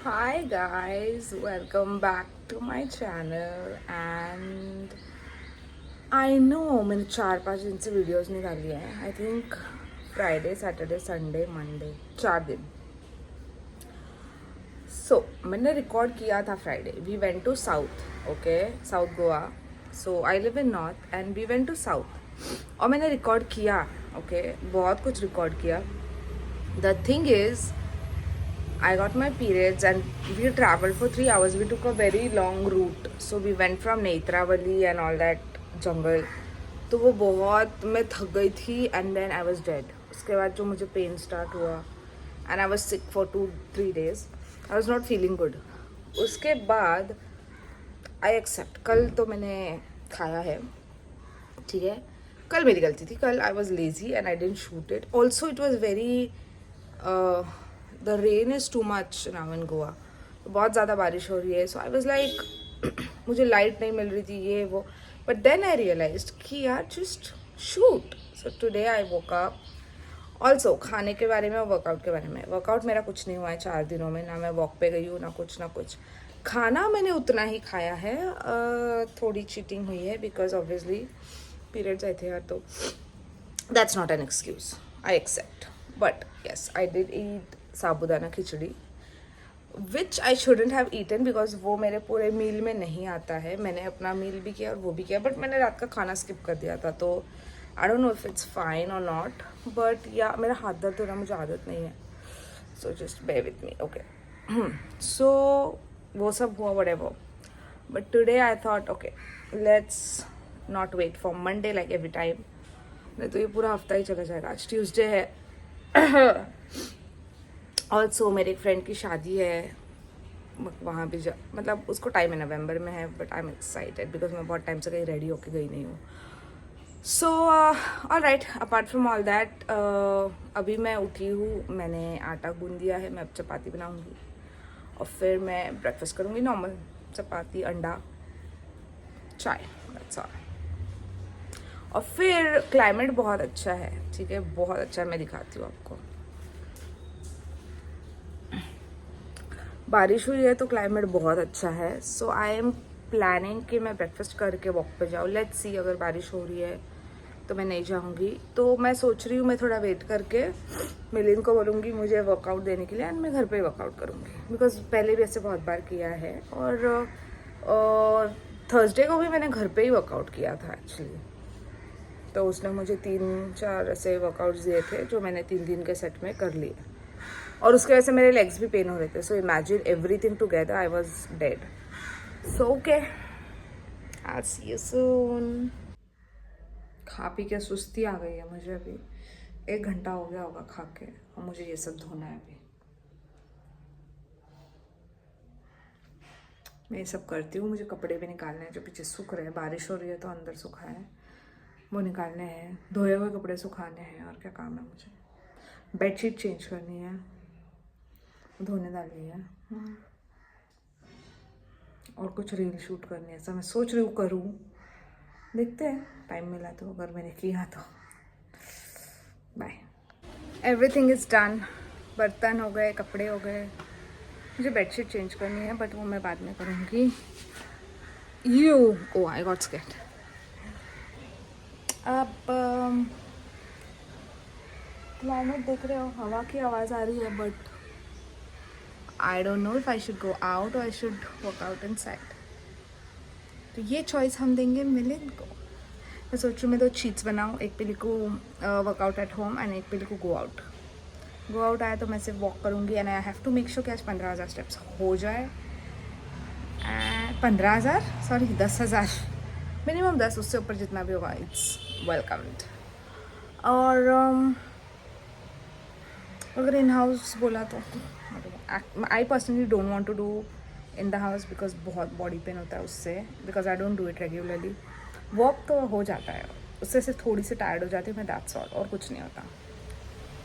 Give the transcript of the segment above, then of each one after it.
Hi guys, welcome back to my channel and I know मैंने 4-5 दिन से videos नहीं डाली है. I think Friday Saturday Sunday Monday 4 दिन. So मैंने रिकॉर्ड किया था Friday. We went to south, okay, south Goa. So I live in north and we went to south और मैंने रिकॉर्ड किया, ओके, बहुत कुछ रिकॉर्ड किया. The thing is I got my periods and we traveled for 3 hours. We took a very long route. So we went from Netravali and all that jungle. तो वो बहुत मैं थक गई थी and then I was dead. उसके बाद जो मुझे पेन स्टार्ट हुआ and I was sick for 2-3 days. I was not feeling good. उसके बाद I accept. कल तो मैंने खाया है, ठीक है. कल मेरी गलती थी. कल I was lazy and I didn't shoot it. Also it was very the rain is too much now in Goa. बहुत ज़्यादा बारिश हो रही है. सो आई वॉज लाइक मुझे लाइट नहीं मिल रही थी ये वो. बट देन आई रियलाइज कि यार just shoot. So today I woke up. Also खाने के बारे में और वर्कआउट के बारे में. वर्कआउट मेरा कुछ नहीं हुआ है 4 दिनों में. ना मैं वॉक पे गई हूँ ना कुछ. खाना मैंने उतना ही खाया है. थोड़ी चीटिंग हुई है बिकॉज ऑब्वियसली पीरियड्स आए थे यार. तो that's not an excuse. I accept. But yes I did eat sabudana khichdi which I shouldn't have eaten because वो मेरे पूरे मील में नहीं आता है. मैंने अपना मील भी किया और वो भी किया बट मैंने रात का खाना स्किप कर दिया था. तो आई don't know if it's fine और नॉट. बट या मेरा हाथ दर्द हो रहा, मुझे आदत नहीं है. So just be with me, okay. सो वो सब हुआ whatever. But today I thought okay let's not wait for Monday like every time. नहीं तो ये पूरा हफ्ता ही चला जाएगा. आज ट्यूसडे है. ऑल्सो मेरे एक फ्रेंड की शादी है. वहाँ भी मतलब उसको टाइम है, नवंबर में है. But I am excited because मैं बहुत टाइम से कहीं रेडी होके गई नहीं हूँ. So all right, apart from all that अभी मैं उठी हूँ. मैंने आटा गूंद दिया है. मैं अब चपाती बनाऊँगी और फिर मैं ब्रेकफास्ट करूँगी. नॉर्मल चपाती, अंडा, चाय, दैट्स ऑल. और फिर क्लाइमेट बहुत अच्छा है, ठीक है, बहुत अच्छा है. मैं दिखाती हूँ आपको. बारिश हुई है तो क्लाइमेट बहुत अच्छा है. सो आई एम प्लानिंग कि मैं ब्रेकफास्ट करके वॉक पे जाऊँ. लेट्स सी, अगर बारिश हो रही है तो मैं नहीं जाऊँगी. तो मैं सोच रही हूँ मैं थोड़ा वेट करके मिलिन को बोलूँगी मुझे वर्कआउट देने के लिए एंड मैं घर पे ही वर्कआउट करूँगी बिकॉज पहले भी ऐसे बहुत बार किया है. और थर्सडे को भी मैंने घर पे ही वर्कआउट किया था एक्चुअली. तो उसने मुझे 3-4 ऐसे वर्कआउट्स दिए थे जो मैंने 3 दिन के सेट में कर लिए. और उसके वजह से मेरे लेग्स भी पेन हो रहे थे. So imagine everything together, I was dead. So okay, I see you soon. खा पी के सुस्ती आ गई है मुझे. अभी 1 घंटा हो गया होगा खा के और मुझे ये सब धोना है. अभी मैं ये सब करती हूँ. मुझे कपड़े भी निकालने हैं जो पीछे सूख रहे हैं. बारिश हो रही है तो अंदर सूखा है, वो निकालने हैं. धोए हुए कपड़े सुखाने हैं. और क्या काम है मुझे. बेडशीट चेंज करनी है, धोने डालनी है, और कुछ रील शूट करनी है. ऐसा मैं सोच रही हूँ करूँ. देखते हैं टाइम मिला तो. अगर मैंने किया तो बाय. Everything is done. बर्तन हो गए, कपड़े हो गए. मुझे बेडशीट चेंज करनी है बट वो मैं बाद में करूँगी. Uh oh I got scared. अब क्लाइमेट देख रहे हो, हवा की आवाज़ आ रही है but I don't know if I should go out और I should work out inside. तो ये चॉइस हम देंगे मिलिन को. मैं सोच रही हूँ मैं 2 शीट्स बनाऊँ. एक पे लिखूँ वर्कआउट एट होम एंड एक पे लिखूँ गो आउट. गो आउट आया तो मैं सिर्फ वॉक करूँगी and I have to make sure कि आज 15,000 स्टेप्स हो जाए. 15,000 सॉरी 10,000 मिनिमम. 10, उससे ऊपर जितना भी होगा इट्स वेलकम्ड. और अगर इन हाउस बोला तो I personally don't want to do in the house because बहुत बॉडी पेन होता है उससे. Because I don't do it regularly. Walk तो हो जाता है, उससे सिर्फ थोड़ी सी टायर्ड हो जाती हूँ मैं. दैट्स ऑल, और कुछ नहीं होता.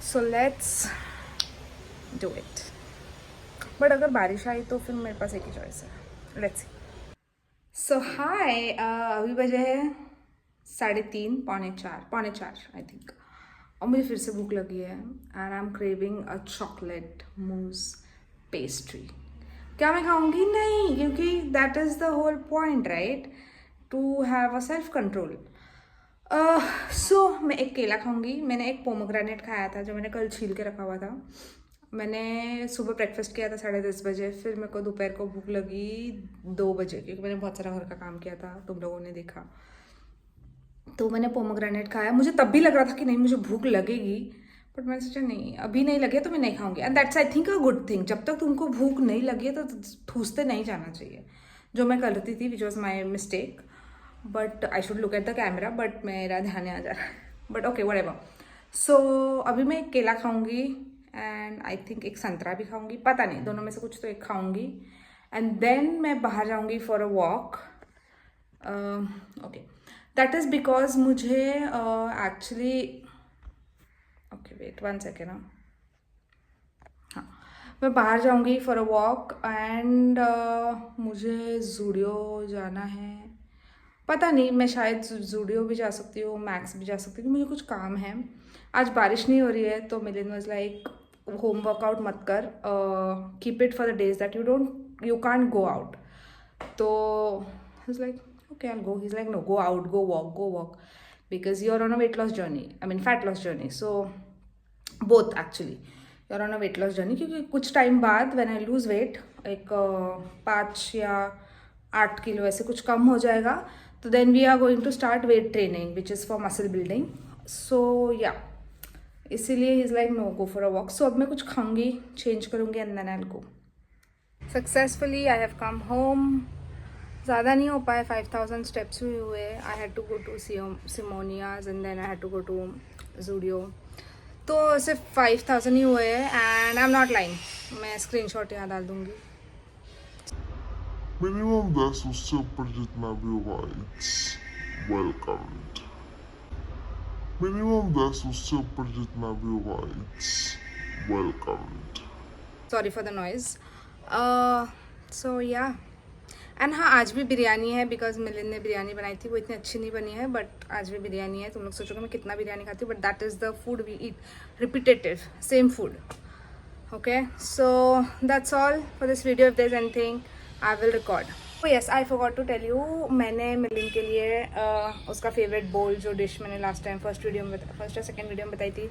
So let's do it. But अगर बारिश आई तो फिर मेरे पास एक ही चॉइस है. Let's see. सो हाय, अभी बजे है 3:30, पौने चार आई थिंक. और मुझे फिर से भूख लगी है and I am craving a chocolate mousse pastry. क्या मैं खाऊंगी? नहीं, क्योंकि that is the whole point, right, to have a self control. So मैं एक केला खाऊंगी। मैंने एक पोमोग्रेनेट खाया था जो मैंने कल छील के रखा हुआ था। मैंने सुबह ब्रेकफास्ट किया था 10:30 बजे, फिर मेरे को दोपहर को भूख लगी 2 बजे, क्योंकि मैंने बहुत सारा घर का काम किया था, तुम लोगों ने देखा। तो मैंने पोमोग्रेनेट खाया। मुझे तब भी लग रहा था कि नहीं मुझे भूख लगेगी, बट मैंने सोचा नहीं, अभी नहीं लगे तो मैं नहीं खाऊंगी। And that's I think a good thing. जब तक तुमको भूख नहीं लगी है तो ठूसते नहीं जाना चाहिए, जो मैं करती थी, which was my mistake. But I should look at the camera, but मेरा ध्यान नहीं आ जा रहा है। But okay, whatever. सो अभी मैं एक केला खाऊंगी एंड आई थिंक एक संतरा भी खाऊंगी, पता नहीं, दोनों में से कुछ तो एक खाऊंगी। एंड देन मैं बाहर जाऊंगी for a walk. Okay, that is because मुझे एक्चुअली ओके वेट 1 सेकेंड। हाँ, मैं बाहर जाऊंगी फॉर अ वॉक एंड मुझे जूडियो जाना है। पता नहीं, मैं शायद जूडियो भी जा सकती हूँ, मैक्स भी जा सकती हूँ, मुझे कुछ काम है। आज बारिश नहीं हो रही है, तो Milind was like home workout मत कर, keep it for the days that you can't go out. तो he's like, okay, I'll go. He's like, no, go out, go walk, because you're on a weight loss journey. I mean, fat loss journey. So both actually, you're on a weight loss journey. क्योंकि कुछ time बाद when I lose weight, एक 5 या 8 kilo ऐसे कुछ कम हो जाएगा, तो then we are going to start weight training, which is for muscle building. So yeah, इसीलिए he's like, no, go for a walk. So अब मैं कुछ खाऊंगी, change करूंगी and then I'll go. Successfully I have come home. ज़्यादा नहीं हो पाए, 5000 स्टेप्स भी हुए। I had to go to Simonia's and then I had to go to Zudio. तो सिर्फ 5000 ही हुए and I am not lying. मैं स्क्रीनशॉट यहाँ डाल दूँगी। मिनिमम 10, उससे ऊपर जितना भी होगा इट्स वेलकम्ड। मिनिमम 10, उससे ऊपर जितना भी होगा it's welcomed. Sorry for the noise. So yeah, and हाँ, आज भी बिरयानी है, बिकॉज मिलिंद ने बिरयानी बनाई थी। वो इतनी अच्छी नहीं बनी है, बट आज भी बिरयानी है। तुम लोग सोचोगे मैं कितना बिरयानी खाती हूँ, but that is the food we eat, repetitive, same food. Okay, so that's all for this video. If there is anything I will record. Oh yes, I forgot to tell you, मैंने मिलिंद के लिए उसका favourite बोल, जो dish मैंने last time first या second video में बताई थी,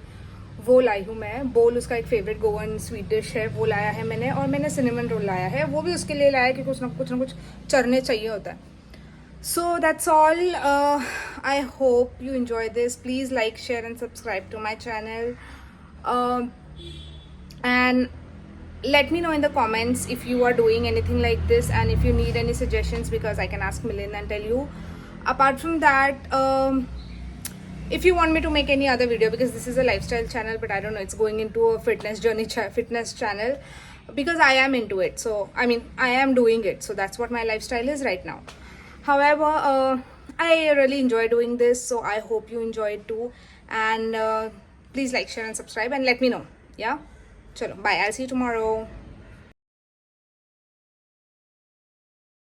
वो लाई हूँ मैं। बोल उसका एक फेवरेट गोवन स्वीट डिश है, वो लाया है मैंने। और मैंने सिनेमन रोल लाया है, वो भी उसके लिए लाया है, क्योंकि कुछ ना कुछ चरने चाहिए होता है। सो that's all. I hope you enjoy this. Please like, share and subscribe to my channel. And let me know in the comments if you are doing anything like this, and if you need any suggestions, because I can ask Milind and tell you. Apart from that, if you want me to make any other video, because this is a lifestyle channel, but I don't know, it's going into a fitness journey fitness channel, because I am into it. So I mean, I am doing it, so that's what my lifestyle is right now. However, I really enjoy doing this, so I hope you enjoy it too. And please like, share and subscribe, and let me know. Yeah, chalo, bye, I'll see you tomorrow.